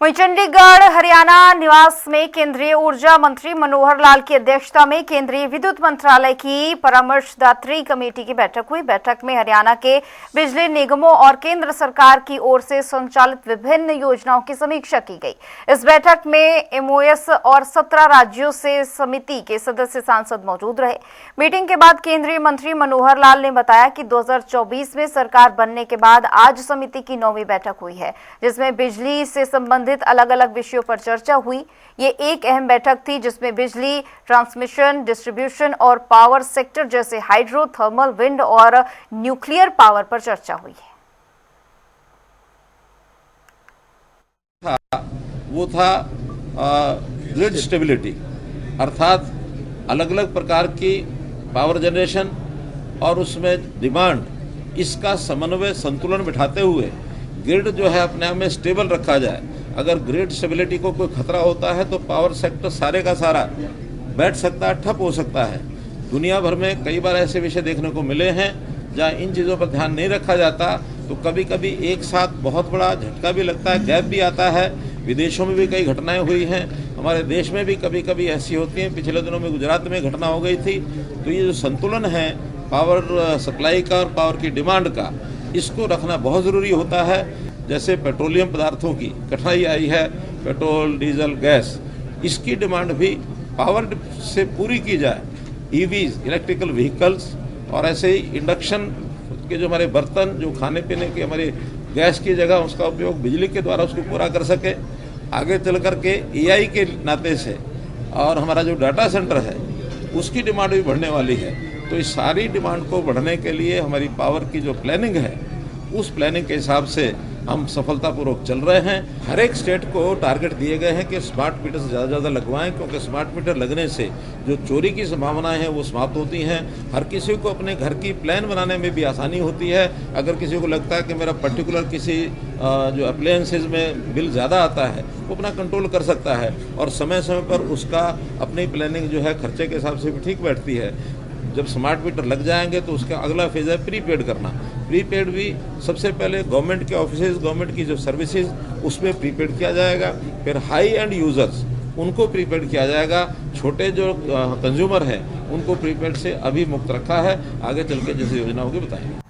वहीं चंडीगढ़ हरियाणा निवास में केंद्रीय ऊर्जा मंत्री मनोहर लाल की अध्यक्षता में केंद्रीय विद्युत मंत्रालय की परामर्शदात्री कमेटी की बैठक हुई। बैठक में हरियाणा के बिजली निगमों और केंद्र सरकार की ओर से संचालित विभिन्न योजनाओं की समीक्षा की गई। इस बैठक में एमओएस और 17 राज्यों से समिति के सदस्य सांसद मौजूद रहे। मीटिंग के बाद केंद्रीय मंत्री मनोहर लाल ने बताया कि 2024 में सरकार बनने के बाद आज समिति की 9वीं बैठक हुई है, जिसमें बिजली से संबंधित अलग अलग विषयों पर चर्चा हुई। ये एक अहम बैठक थी जिसमें बिजली, ट्रांसमिशन, डिस्ट्रीब्यूशन और पावर सेक्टर जैसे हाइड्रो, थर्मल, विंड और न्यूक्लियर पावर पर चर्चा हुई है। वो था ग्रिड स्टेबिलिटी, अर्थात अलग अलग प्रकार की पावर जनरेशन और उसमें डिमांड, इसका समन्वय संतुलन बिठाते हुए ग्रिड जो है अपने आप में स्टेबल रखा जाए। अगर ग्रिड स्टेबिलिटी को कोई खतरा होता है तो पावर सेक्टर सारे का सारा बैठ सकता है, ठप हो सकता है। दुनिया भर में कई बार ऐसे विषय देखने को मिले हैं जहाँ इन चीज़ों पर ध्यान नहीं रखा जाता तो कभी कभी एक साथ बहुत बड़ा झटका भी लगता है, गैप भी आता है। विदेशों में भी कई घटनाएं हुई हैं, हमारे देश में भी कभी कभी ऐसी होती हैं। पिछले दिनों में गुजरात में घटना हो गई थी। तो ये जो संतुलन है पावर सप्लाई का और पावर की डिमांड का, इसको रखना बहुत ज़रूरी होता है। जैसे पेट्रोलियम पदार्थों की कठिनाई आई है, पेट्रोल, डीजल, गैस, इसकी डिमांड भी पावर से पूरी की जाए। ईवीज, इलेक्ट्रिकल व्हीकल्स और ऐसे ही इंडक्शन के जो हमारे बर्तन, जो खाने पीने के हमारे गैस की जगह उसका उपयोग बिजली के द्वारा उसको पूरा कर सके। आगे चल कर के एआई के नाते से और हमारा जो डाटा सेंटर है उसकी डिमांड भी बढ़ने वाली है। तो इस सारी डिमांड को बढ़ने के लिए हमारी पावर की जो प्लानिंग है, उस प्लानिंग के हिसाब से हम सफलतापूर्वक चल रहे हैं। हर एक स्टेट को टारगेट दिए गए हैं कि स्मार्ट मीटर से ज़्यादा लगवाएं, क्योंकि स्मार्ट मीटर लगने से जो चोरी की संभावनाएं हैं वो समाप्त होती हैं। हर किसी को अपने घर की प्लान बनाने में भी आसानी होती है। अगर किसी को लगता है कि मेरा पर्टिकुलर किसी जो अप्लायंसेज में बिल ज़्यादा आता है, वो अपना कंट्रोल कर सकता है और समय समय पर उसका अपनी प्लानिंग जो है खर्चे के हिसाब से भी ठीक बैठती है। जब स्मार्ट मीटर लग जाएंगे तो उसका अगला फेज है प्रीपेड करना। प्रीपेड भी सबसे पहले गवर्नमेंट के ऑफिसेज, गवर्नमेंट की जो सर्विसेज, उसमें प्रीपेड किया जाएगा। फिर हाई एंड यूजर्स, उनको प्रीपेड किया जाएगा। छोटे जो कंज्यूमर हैं उनको प्रीपेड से अभी मुक्त रखा है। आगे चल के जैसे योजना होगी बताएंगे।